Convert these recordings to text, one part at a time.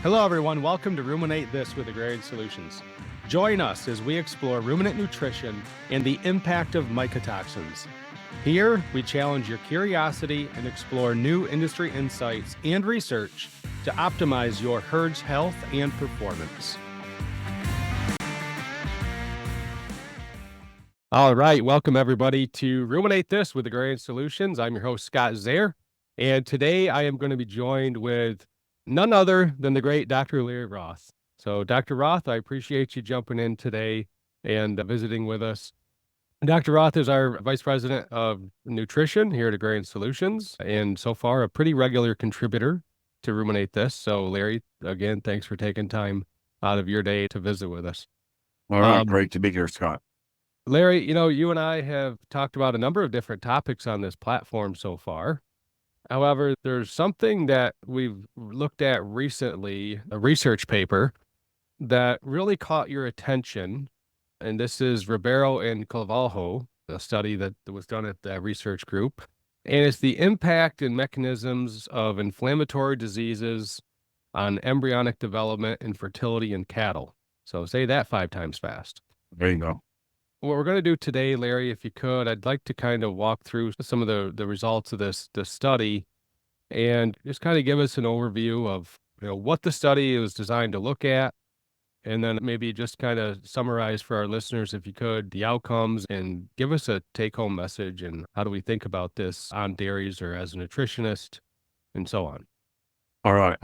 Hello, everyone. Welcome to Ruminate This with Agrarian Solutions. Join us as we explore ruminant nutrition and the impact of mycotoxins. Here, we challenge your curiosity and explore new industry insights and research to optimize your herd's health and performance. All right. Welcome, everybody, to Ruminate This with Agrarian Solutions. I'm your host, Scott Zaire, and today I am going to be joined with none other than the great Dr. Larry Roth. So, Dr. Roth, I appreciate you jumping in today and visiting with us. Dr. Roth is our Vice President of Nutrition here at Agrarian Solutions, and so far a pretty regular contributor to Ruminate This. So, Larry, again, thanks for taking time out of your day to visit with us. All right, great to be here, Scott. Larry, you and I have talked about a number of different topics on this platform so far. However, there's something that we've looked at recently, a research paper that really caught your attention. And this is Ribeiro and Carvalho, a study that was done at the research group. And it's the impact and mechanisms of inflammatory diseases on embryonic development and fertility in cattle. So say that 5 times fast. There you go. What we're going to do today, Larry, if you could, I'd like to kind of walk through some of the results of this study and just kind of give us an overview of what the study was designed to look at, and then maybe just kind of summarize for our listeners, if you could, the outcomes and give us a take-home message and how do we think about this on dairies or as a nutritionist and so on. All right.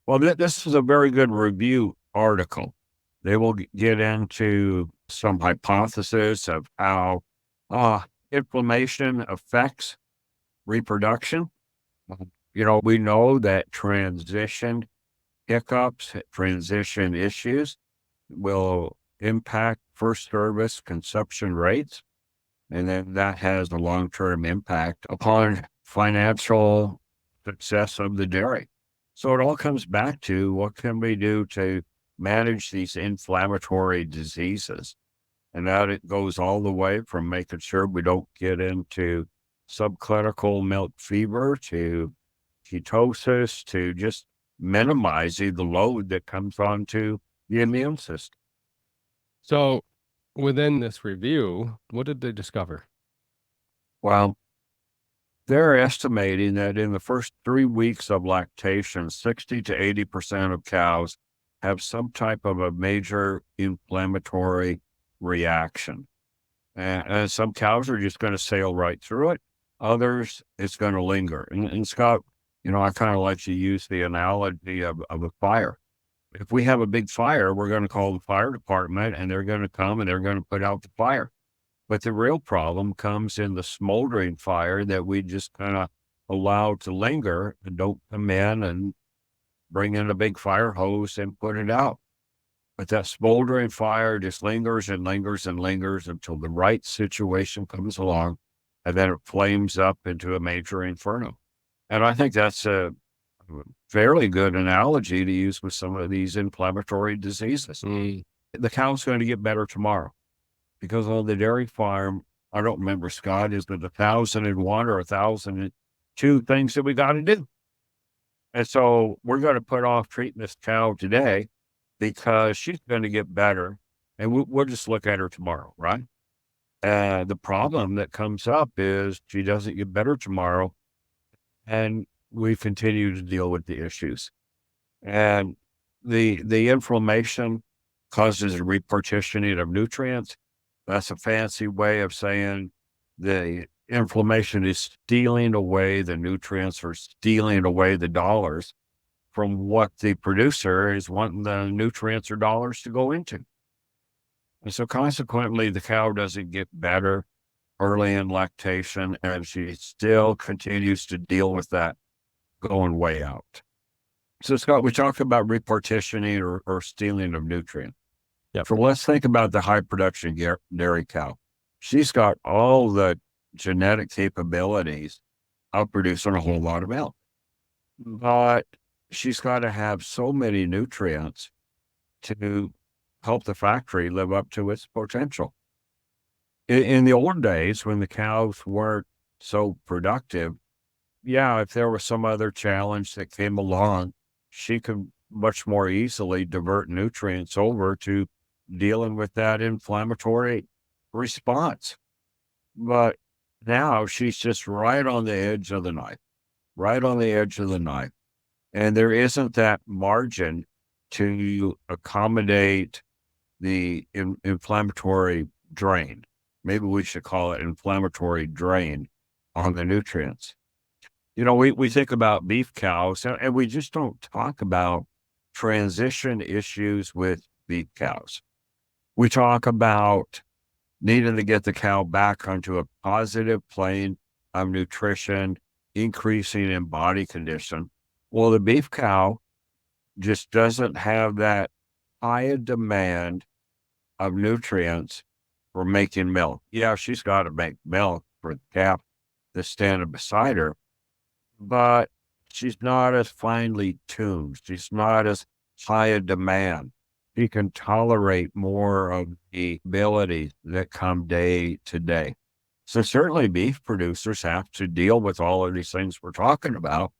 Well, this is a very good review article. They will get into some hypothesis of how inflammation affects reproduction. We know that transition hiccups, transition issues will impact first service consumption rates. And then that has a long-term impact upon financial success of the dairy. So it all comes back to what can we do to manage these inflammatory diseases. And that it goes all the way from making sure we don't get into subclinical milk fever to ketosis to just minimizing the load that comes onto the immune system. So within this review, what did they discover? Well, they're estimating that in the first 3 weeks of lactation, 60 to 80% of cows have some type of a major inflammatory reaction. And some cows are just going to sail right through it. Others, it's going to linger. And Scott, I kind of let you use the analogy of a fire. If we have a big fire, we're going to call the fire department and they're going to come and they're going to put out the fire. But the real problem comes in the smoldering fire that we just kind of allow to linger and don't come in and bring in a big fire hose and put it out. But that smoldering fire just lingers and lingers and lingers until the right situation comes along, and then it flames up into a major inferno. And I think that's a fairly good analogy to use with some of these inflammatory diseases. The cow's going to get better tomorrow because on the dairy farm, I don't remember, Scott, is it 1,001 or 1,002 things that we got to do? And so we're going to put off treating this cow today because she's going to get better, and we'll just look at her tomorrow, right? The problem that comes up is she doesn't get better tomorrow, and we continue to deal with the issues. And the inflammation causes a repartitioning of nutrients. That's a fancy way of saying the inflammation is stealing away the nutrients or stealing away the dollars from what the producer is wanting the nutrients or dollars to go into. And so consequently, the cow doesn't get better early in lactation, and she still continues to deal with that going way out. So Scott, we talked about repartitioning or stealing of nutrients. Yep. So let's think about the high production dairy cow. She's got all the genetic capabilities of producing a whole lot of milk, but she's got to have so many nutrients to help the factory live up to its potential. In the old days, when the cows weren't so productive, if there was some other challenge that came along, she could much more easily divert nutrients over to dealing with that inflammatory response. But now she's just right on the edge of the knife, right on the edge of the knife. And there isn't that margin to accommodate the inflammatory drain. Maybe we should call it inflammatory drain on the nutrients. We think about beef cows, and we just don't talk about transition issues with beef cows. We talk about needing to get the cow back onto a positive plane of nutrition, increasing in body condition. Well, the beef cow just doesn't have that high demand of nutrients for making milk. Yeah, she's got to make milk for the calf that's standing beside her, but she's not as finely tuned. She's not as high a demand. She can tolerate more of the abilities that come day to day. So certainly beef producers have to deal with all of these things we're talking about.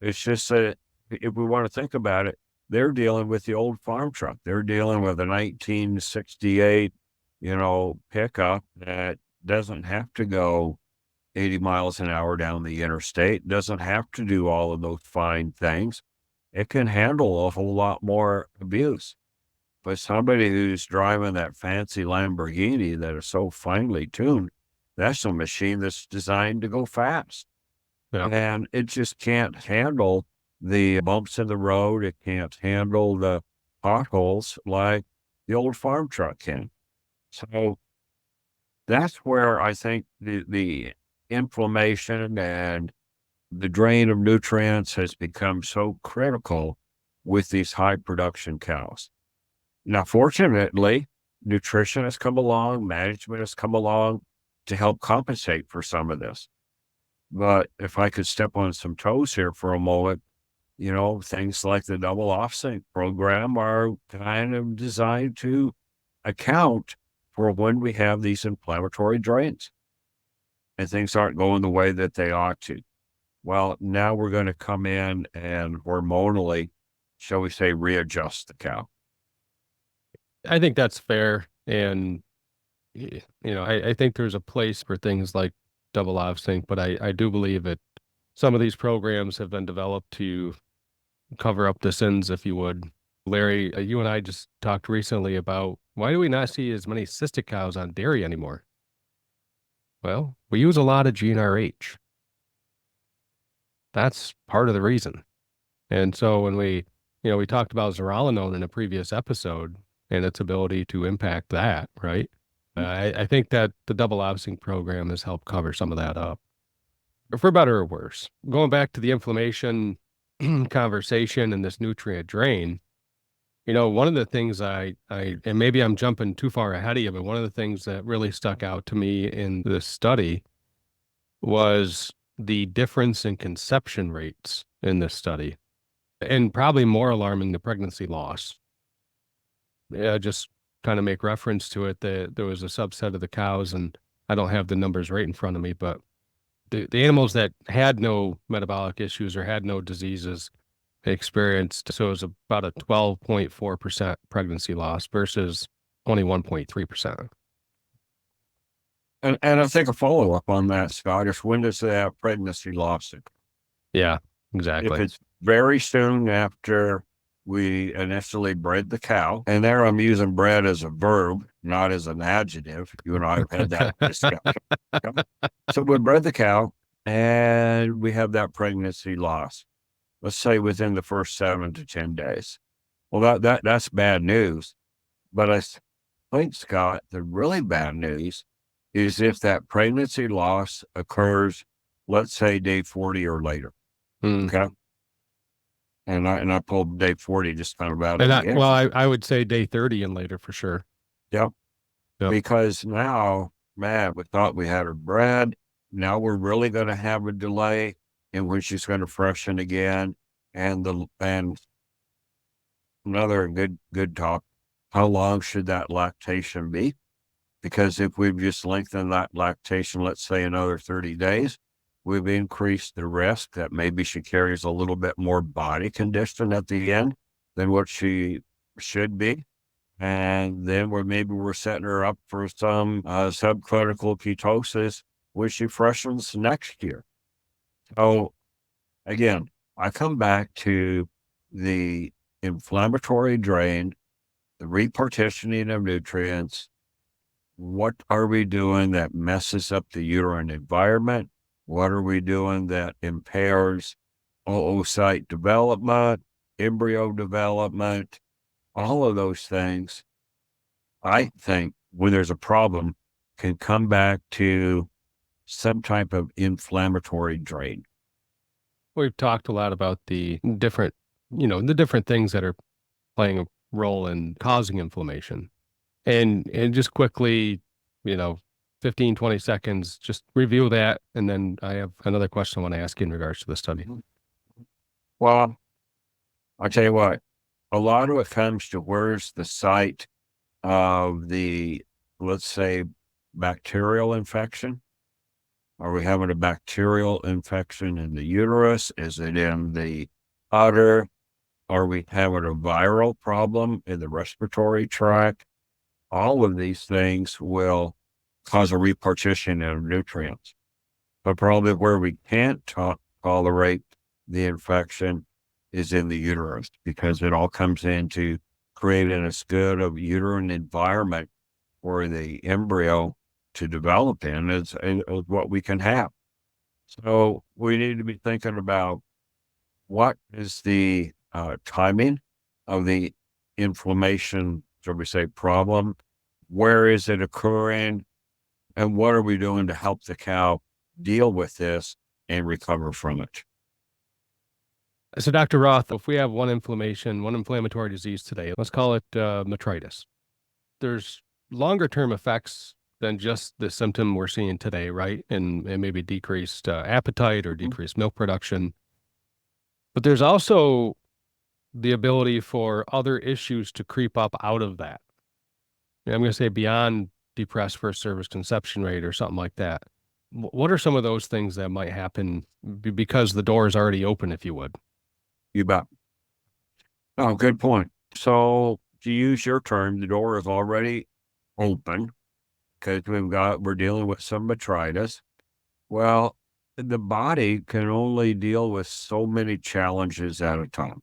It's just that if we want to think about it, they're dealing with the old farm truck. They're dealing with a 1968, pickup that doesn't have to go 80 miles an hour down the interstate, doesn't have to do all of those fine things. It can handle a whole lot more abuse. But somebody who's driving that fancy Lamborghini that is so finely tuned, that's a machine that's designed to go fast. Yeah. And it just can't handle the bumps in the road. It can't handle the potholes like the old farm truck can. So that's where I think the inflammation and the drain of nutrients has become so critical with these high production cows. Now, fortunately, nutrition has come along, management has come along to help compensate for some of this. But if I could step on some toes here for a moment, things like the double off-sync program are kind of designed to account for when we have these inflammatory drains and things aren't going the way that they ought to. Well, now we're going to come in and hormonally, shall we say, readjust the cow. I think that's fair. And, I think there's a place for things like double off sync, but I do believe that some of these programs have been developed to cover up the sins, if you would. Larry, you and I just talked recently about why do we not see as many cystic cows on dairy anymore? Well, we use a lot of GnRH. That's part of the reason. And so when we talked about zearalenone in a previous episode and its ability to impact that, right? I think that the double obsing program has helped cover some of that up, for better or worse. Going back to the inflammation conversation and this nutrient drain, one of the things and maybe I'm jumping too far ahead of you, but one of the things that really stuck out to me in this study was the difference in conception rates in this study, and probably more alarming, the pregnancy loss. Yeah, just kind of make reference to it, that there was a subset of the cows, and I don't have the numbers right in front of me, but the animals that had no metabolic issues or had no diseases experienced, so it was about a 12.4% pregnancy loss versus 21.3%. And I think a follow-up on that, Scott, is when does that pregnancy loss occur? Yeah, If exactly. it's very soon after we initially bred the cow, and there I'm using bred as a verb, not as an adjective. You and I have had that discussion. So we bred the cow and we have that pregnancy loss, let's say within the first 7 to 10 days. Well, that's bad news. But I think, Scott, the really bad news is if that pregnancy loss occurs, let's say day 40 or later. Okay. And I pulled day 40 just kind of out of the air. Well, I would say day 30 and later for sure. Yep. Because now, man, we thought we had her bred. Now we're really going to have a delay in when she's going to freshen again. And another good talk, how long should that lactation be? Because if we've just lengthened that lactation, let's say another 30 days, we've increased the risk that maybe she carries a little bit more body condition at the end. than what she should be. And then we're setting her up for some subclinical ketosis, which she freshens next year. So again, I come back to the inflammatory drain, the repartitioning of nutrients. What are we doing that messes up the uterine environment? What are we doing that impairs oocyte development, embryo development, all of those things? I think when there's a problem, can come back to some type of inflammatory drain. We've talked a lot about the different things that are playing a role in causing inflammation. And just quickly, you know, 15, 20 seconds, just review that. And then I have another question I want to ask you in regards to the study. Well, I'll tell you what, a lot of it comes to where's the site of the, let's say, bacterial infection. Are we having a bacterial infection in the uterus? Is it in the udder? Are we having a viral problem in the respiratory tract? All of these things will cause a repartition of nutrients. But probably where we can't tolerate the infection is in the uterus, because it all comes into creating as good of uterine environment for the embryo to develop in as what we can have. So we need to be thinking about what is the timing of the inflammation, shall we say, problem? Where is it occurring? And what are we doing to help the cow deal with this and recover from it? So, Dr. Roth, if we have one inflammatory disease today, let's call it metritis. There's longer term effects than just the symptom we're seeing today, right? And maybe decreased appetite or decreased milk production. But there's also the ability for other issues to creep up out of that. I'm going to say beyond depressed first service conception rate or something like that. What are some of those things that might happen because the door is already open, if you would? You bet. Oh, good point. So to use your term, the door is already open because we're dealing with some metritis. Well, the body can only deal with so many challenges at a time.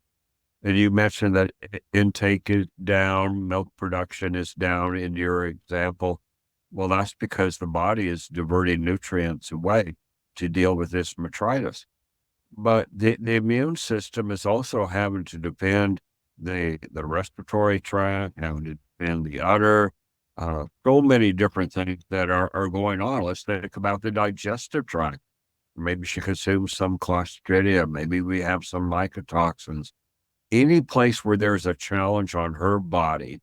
And you mentioned that intake is down, milk production is down in your example. Well, that's because the body is diverting nutrients away to deal with this metritis. But the immune system is also having to defend the respiratory tract, having to defend the udder, so many different things that are going on. Let's think about the digestive tract. Maybe she consumes some Clostridia. Maybe we have some mycotoxins. Any place where there's a challenge on her body,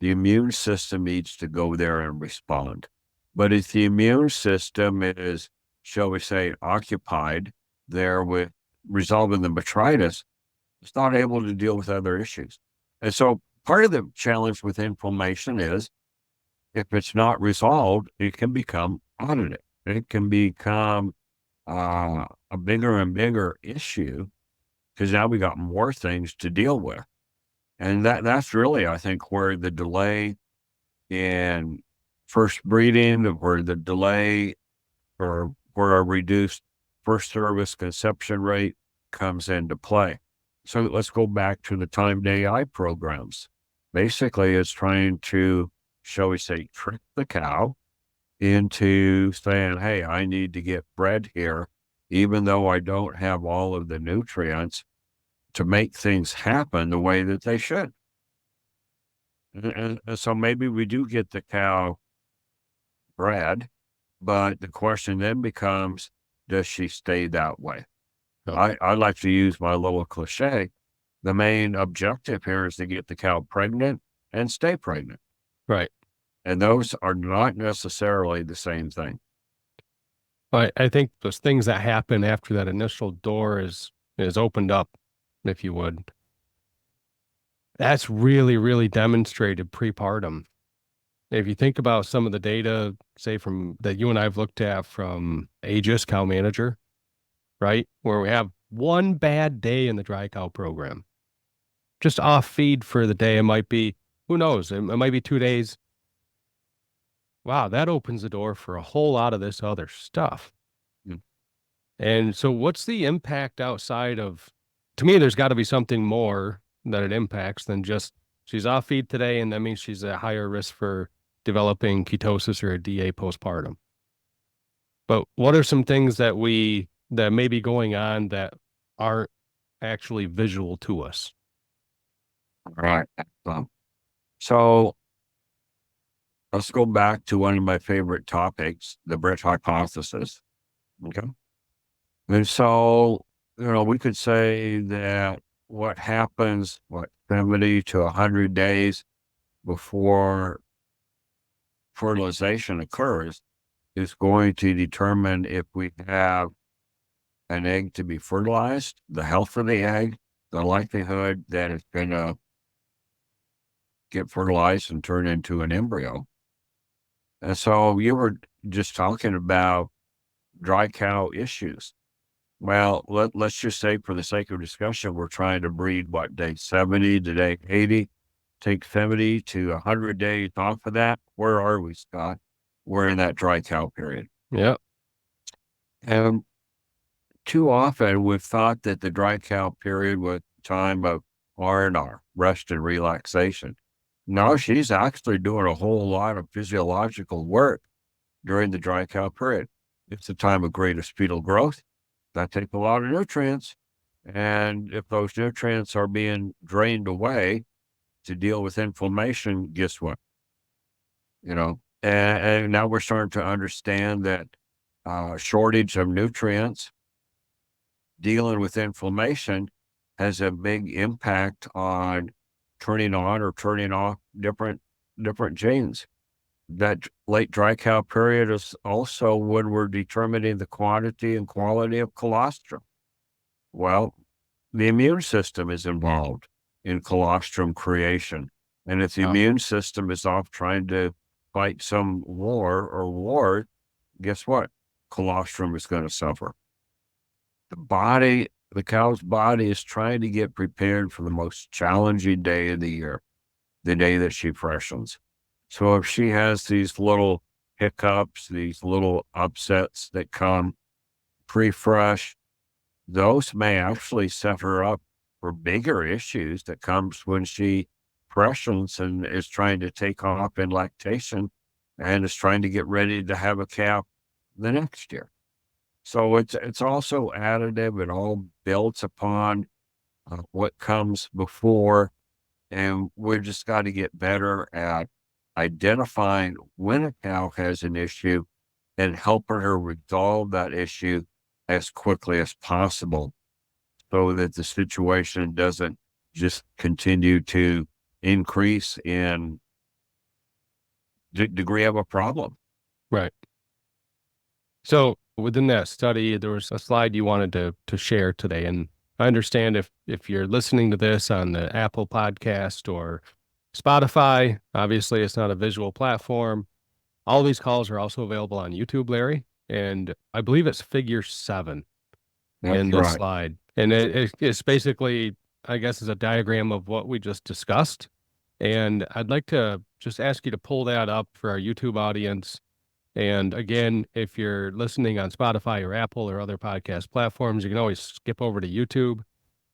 the immune system needs to go there and respond. But if the immune system is, shall we say, occupied there with resolving the metritis, it's not able to deal with other issues. And so part of the challenge with inflammation is if it's not resolved, it can become audited. It can become a bigger and bigger issue because now we got more things to deal with. And that's really, I think, where the delay in first breeding, where the delay or where a reduced first service conception rate comes into play. So let's go back to the timed AI programs. Basically, it's trying to, shall we say, trick the cow into saying, hey, I need to get bred here, even though I don't have all of the nutrients to make things happen the way that they should. And so maybe we do get the cow bred, but the question then becomes, does she stay that way? Oh. I like to use my little cliche. The main objective here is to get the cow pregnant and stay pregnant. Right. And those are not necessarily the same thing. I think those things that happen after that initial door is opened up, if you would, that's really, really demonstrated prepartum. If you think about some of the data, say from that you and I've looked at from Aegis Cow Manager, right, where we have one bad day in the dry cow program, just off feed for the day. It might be, who knows? It might be 2 days. Wow, that opens the door for a whole lot of this other stuff. Mm. And so what's the impact outside of, to me, there's got to be something more that it impacts than just she's off feed today, and that means she's at higher risk for developing ketosis or a DA postpartum. But what are some things that may be going on that aren't actually visual to us? All right. So let's go back to one of my favorite topics, the Britt hypothesis. Okay. And so, we could say that what happens, 70 to 100 days before fertilization occurs is going to determine if we have an egg to be fertilized, the health of the egg, the likelihood that it's going to get fertilized and turn into an embryo. And so you were just talking about dry cow issues. Well, let's just say for the sake of discussion, we're trying to breed day 70 to day 80, take 70 to 100 days off of that. Where are we, Scott? We're in that dry cow period. Yeah. And too often we've thought that the dry cow period was time of R&R, rest and relaxation. No, she's actually doing a whole lot of physiological work during the dry cow period. It's a time of greatest fetal growth. That takes a lot of nutrients. And if those nutrients are being drained away to deal with inflammation, guess what? And now we're starting to understand that shortage of nutrients, dealing with inflammation has a big impact on turning on or turning off different genes. That late dry cow period is also when we're determining the quantity and quality of colostrum. Well, the immune system is involved in colostrum creation. And if the immune system is off trying to fight some war, guess what? Colostrum is going to suffer. The cow's body is trying to get prepared for the most challenging day of the year, the day that she freshens. So if she has these little hiccups, these little upsets that come pre-fresh, those may actually set her up for bigger issues that comes when she freshens and is trying to take off in lactation and is trying to get ready to have a calf the next year. So it's also additive. It all builds upon what comes before, and we've just got to get better at identifying when a cow has an issue and helping her resolve that issue as quickly as possible so that the situation doesn't just continue to increase in degree of a problem. Right. So within that study, there was a slide you wanted to share today. And I understand if you're listening to this on the Apple podcast or Spotify, obviously it's not a visual platform. All these calls are also available on YouTube, Larry. And I believe it's figure 7 in That's this right. slide. And it's basically, I guess, is a diagram of what we just discussed. And I'd like to just ask you to pull that up for our YouTube audience. And again, if you're listening on Spotify or Apple or other podcast platforms, you can always skip over to YouTube.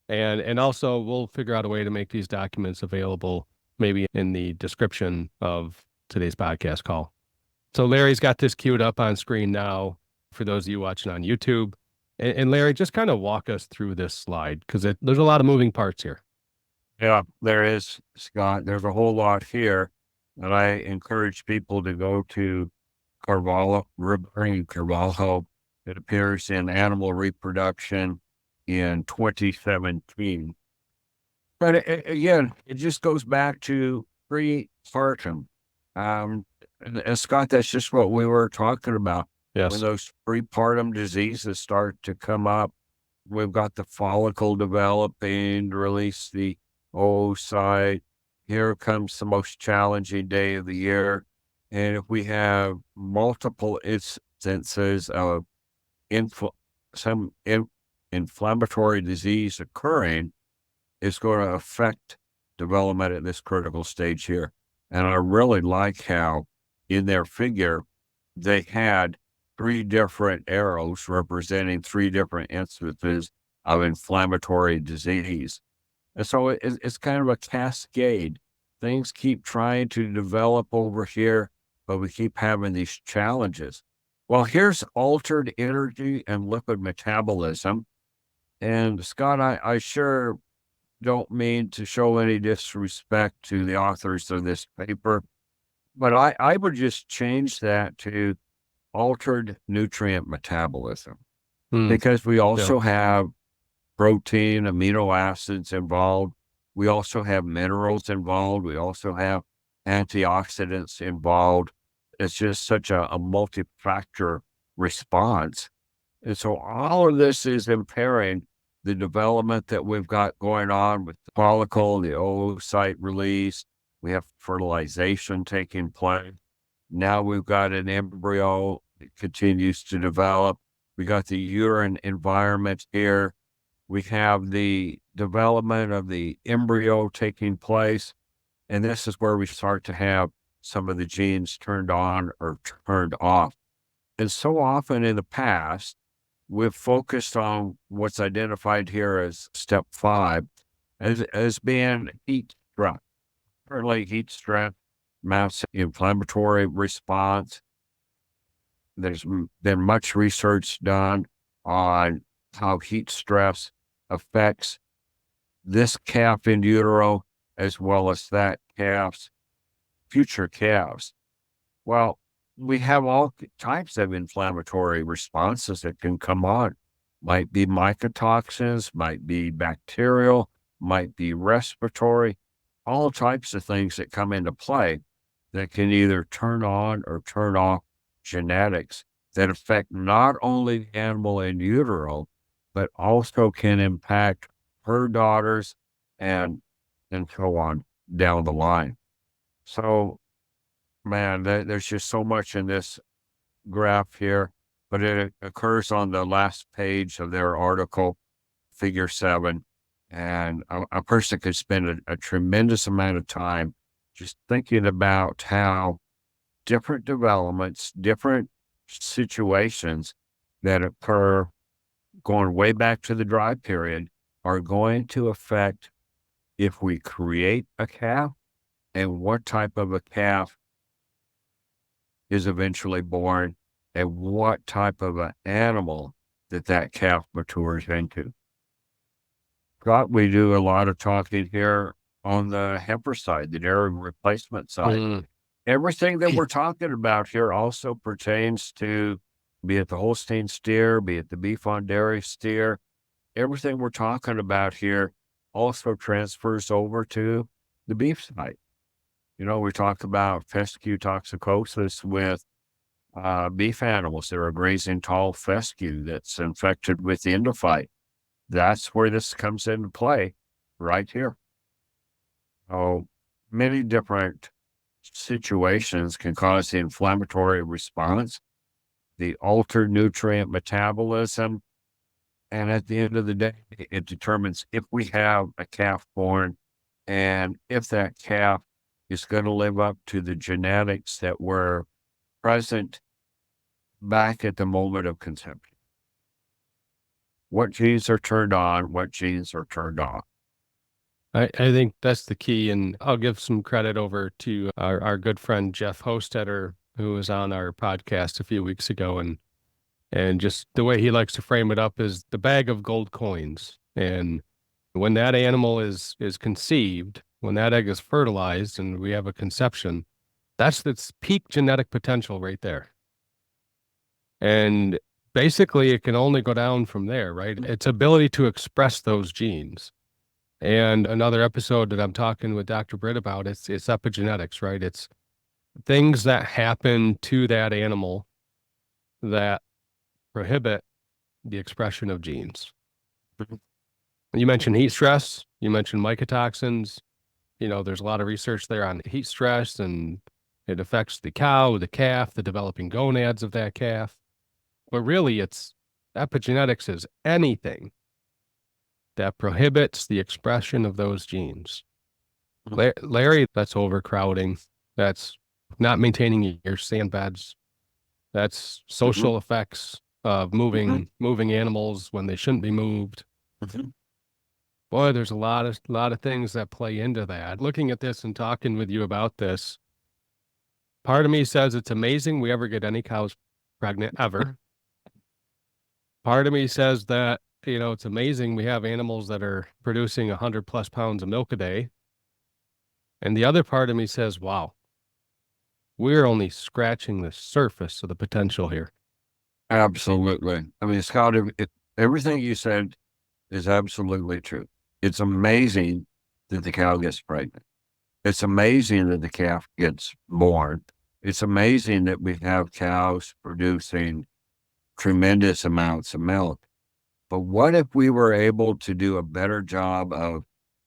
And also we'll figure out a way to make these documents available maybe in the description of today's podcast call. So Larry's got this queued up on screen now for those of you watching on YouTube. And Larry, just kind of walk us through this slide because there's a lot of moving parts here. Yeah, there is, Scott. There's a whole lot here. And I encourage people to go to Carvalho, Ribeiro Carvalho. It appears in Animal Reproduction in 2017. But again, it just goes back to prepartum. And Scott, that's just what we were talking about. Yes. When those prepartum diseases start to come up, we've got the follicle developing, release the oocyte. Here comes the most challenging day of the year. And if we have multiple instances of inflammatory disease occurring, it's going to affect development at this critical stage here. And I really like how in their figure, they had 3 different arrows representing 3 different instances of inflammatory disease. And so it's kind of a cascade. Things keep trying to develop over here, but we keep having these challenges. Well, here's altered energy and lipid metabolism. And Scott, I sure don't mean to show any disrespect to the authors of this paper, but I would just change that to altered nutrient metabolism, Hmm. because we Yeah. also have protein, amino acids involved. We also have minerals involved. We also have antioxidants involved. It's just such a multi-factor response. And so all of this is impairing the development that we've got going on with the follicle, the oocyte release. We have fertilization taking place. Now we've got an embryo that continues to develop. We got the uterine environment here. We have the development of the embryo taking place. And this is where we start to have some of the genes turned on or turned off. And so often in the past, we've focused on what's identified here as step 5 as being heat stress. Certainly heat stress, mass inflammatory response. There's been much research done on how heat stress affects this calf in utero as well as that calf's future calves. Well, we have all types of inflammatory responses that can come on. Might be mycotoxins, might be bacterial, might be respiratory, all types of things that come into play that can either turn on or turn off genetics that affect not only the animal in utero, but also can impact her daughters and so on down the line. So, man, there's just so much in this graph here, but it occurs on the last page of their article, Figure 7. And a person could spend a tremendous amount of time just thinking about how different developments, different situations that occur going way back to the dry period are going to affect if we create a calf and what type of a calf is eventually born and what type of an animal that calf matures into. Scott, we do a lot of talking here on the heifer side, the dairy replacement side. Mm. Everything that we're talking about here also pertains to, be it the Holstein steer, be it the beef on dairy steer. Everything we're talking about here also transfers over to the beef side. You know, we talked about fescue toxicosis with beef animals that are grazing tall fescue that's infected with the endophyte. That's where this comes into play right here. Oh, many different situations can cause the inflammatory response, the altered nutrient metabolism, and at the end of the day, it determines if we have a calf born and if that calf is going to live up to the genetics that were present back at the moment of conception. What genes are turned on, what genes are turned off. I think that's the key. And I'll give some credit over to our good friend, Jeff Hostetter, who was on our podcast a few weeks ago. And just the way he likes to frame it up is the bag of gold coins. And when that animal is conceived, when that egg is fertilized and we have a conception, that's its peak genetic potential right there. And basically it can only go down from there, right? Its ability to express those genes. And another episode that I'm talking with Dr. Britt about, it's epigenetics, right? It's things that happen to that animal that prohibit the expression of genes. Mhm. You mentioned heat stress, you mentioned mycotoxins. You know, there's a lot of research there on heat stress, and it affects the cow, the calf, the developing gonads of that calf. But really, it's epigenetics is anything that prohibits the expression of those genes. Larry, that's overcrowding. That's not maintaining your sand beds. That's Mhm, social effects of mhm, moving animals when they shouldn't be moved. mhm. Boy, there's a lot of things that play into that. Looking at this and talking with you about this, part of me says it's amazing we ever get any cows pregnant ever. Part of me says that, it's amazing we have animals that are producing 100 plus pounds of milk a day. And the other part of me says, wow, we're only scratching the surface of the potential here. Absolutely. I mean, Scott, everything you said is absolutely true. It's amazing that the cow gets pregnant. It's amazing that the calf gets born. It's amazing that we have cows producing tremendous amounts of milk. But what if we were able to do a better job of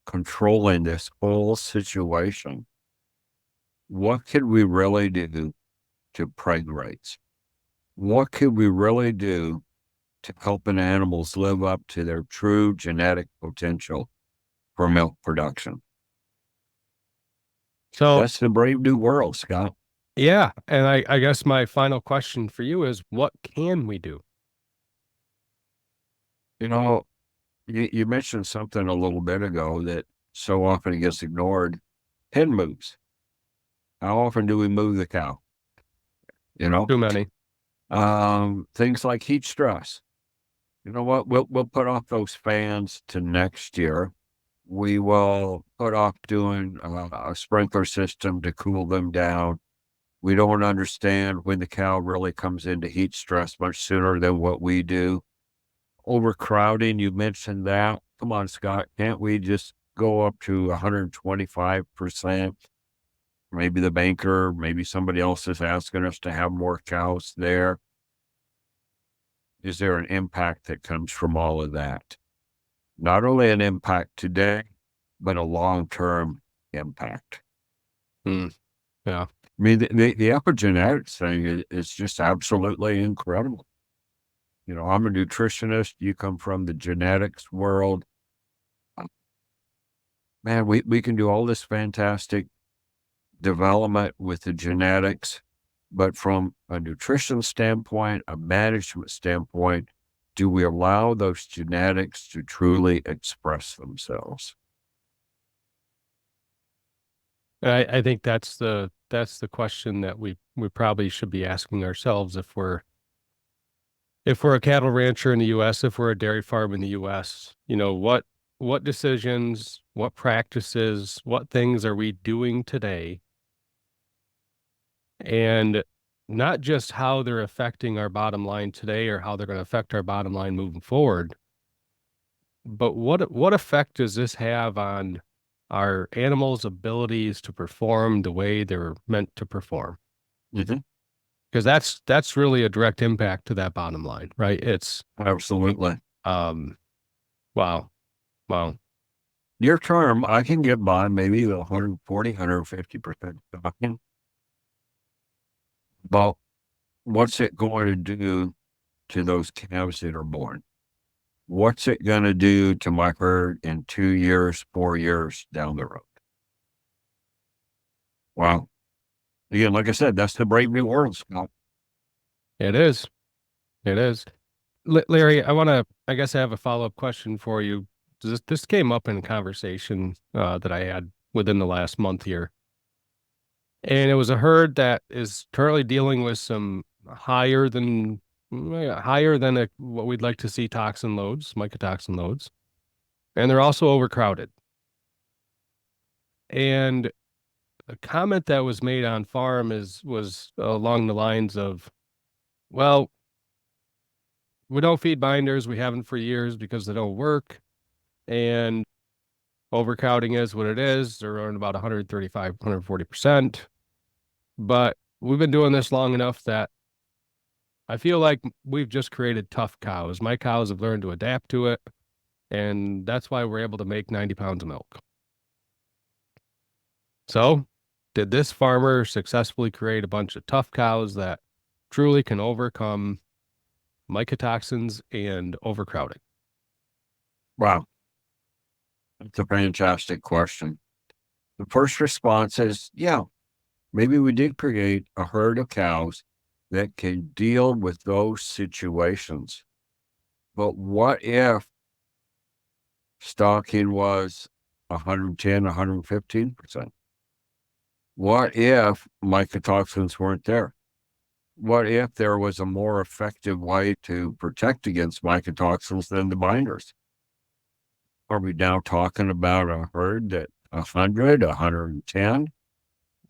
controlling this whole situation? What could we really do to preg rates? What could we really do to helping animals live up to their true genetic potential for milk production? So, That's the brave new world, Scott. yeah. And I guess my final question for you is what can we do? You know, you mentioned something a little bit ago that so often gets ignored. Hen moves. How often do we move the cow? You know, Too many. things like heat stress. You know what? We'll put off those fans to next year. We will put off doing a sprinkler system to cool them down. We don't understand when the cow really comes into heat stress much sooner than what we do. Overcrowding, you mentioned that. Come on, Scott, can't we just go up to 125%? Maybe the banker, maybe somebody else is asking us to have more cows there. Is there an impact that comes from all of that? Not only an impact today, but a long-term impact. Mm, yeah. I mean, the epigenetics thing is just absolutely incredible. You know, I'm a nutritionist. You come from the genetics world. Man, we can do all this fantastic development with the genetics, but from a nutrition standpoint, a management standpoint, do we allow those genetics to truly express themselves? I think that's the question that we probably should be asking ourselves if we're a cattle rancher in the US, if we're a dairy farm in the US, what decisions, what practices, what things are we doing today? And not just how they're affecting our bottom line today or how they're going to affect our bottom line moving forward, but what effect does this have on our animals' abilities to perform the way they're meant to perform? Mhm. Because that's really a direct impact to that bottom line, right? It's Absolutely. um wow, wow. Near term, I can get by maybe 140, 150% stocking, but what's it going to do to those calves that are born? What's it going to do to my herd in 2 years, 4 years down the road? Wow. Again, like I said, that's the brave new world, Scott. It is. It is. Larry, I guess I have a follow-up question for you. This came up in a conversation that I had within the last month here. And it was a herd that is currently dealing with some higher than what we'd like to see toxin loads, mycotoxin loads. And they're also overcrowded. And the comment that was made on farm was along the lines of, well, we don't feed binders. We haven't for years because they don't work. And overcrowding is what it is. They're around about 135, 140%. But we've been doing this long enough that I feel like we've just created tough cows. My cows have learned to adapt to it. And that's why we're able to make 90 pounds of milk. So, did this farmer successfully create a bunch of tough cows that truly can overcome mycotoxins and overcrowding? Wow. That's a fantastic question. The first response is, yeah, maybe we did create a herd of cows that can deal with those situations. But what if stocking was 110, 115%? What if mycotoxins weren't there? What if there was a more effective way to protect against mycotoxins than the binders? Are we now talking about a herd that 100, 110,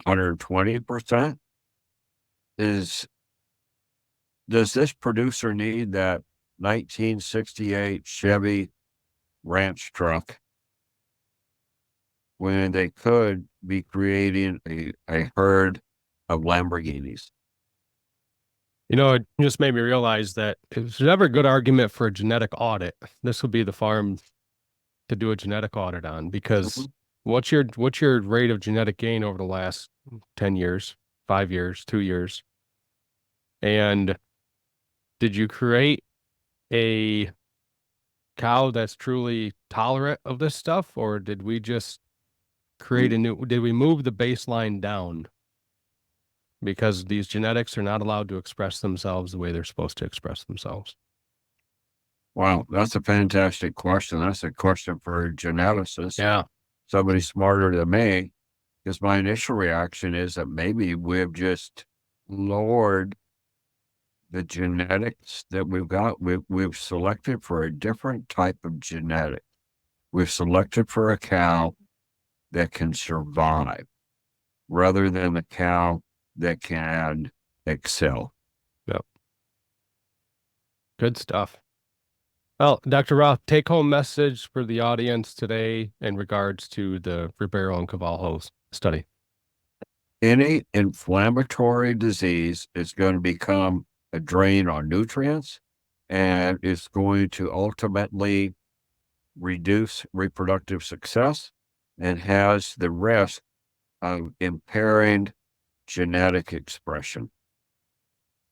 120%? Does this producer need that 1968 Chevy ranch truck when they could be creating a herd of Lamborghinis? It just made me realize that if there's ever a good argument for a genetic audit, this would be the farm to do a genetic audit on, because what's your rate of genetic gain over the last 10 years, 5 years, 2 years? And did you create a cow that's truly tolerant of this stuff, or did we just did we move the baseline down? Because these genetics are not allowed to express themselves the way they're supposed to express themselves. Wow, that's a fantastic question. That's a question for a geneticist. Yeah. Somebody smarter than me, because my initial reaction is that maybe we've just lowered the genetics that we've got. We've selected for a different type of genetic. We've selected for a cow that can survive rather than a cow that can excel. Yep. Good stuff. Well, Dr. Roth, take-home message for the audience today in regards to the Ribeiro and Carvalho study. Any inflammatory disease is going to become a drain on nutrients, and it's going to ultimately reduce reproductive success and has the risk of impairing genetic expression.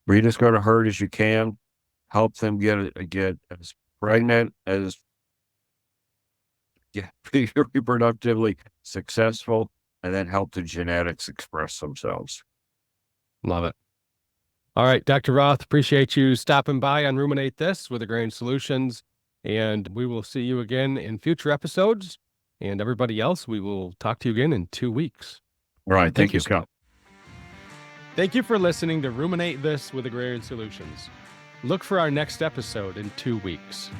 Breed as good a herd as you can, help them get as pregnant as be reproductively successful, and then help the genetics express themselves. Love it. All right, Dr. Roth, appreciate you stopping by on Ruminate This with Agrarian Solutions, and we will see you again in future episodes. And everybody else, we will talk to you again in 2 weeks. All right. Thank you, Scott. Thank you for listening to Ruminate This with Agrarian Solutions. Look for our next episode in 2 weeks.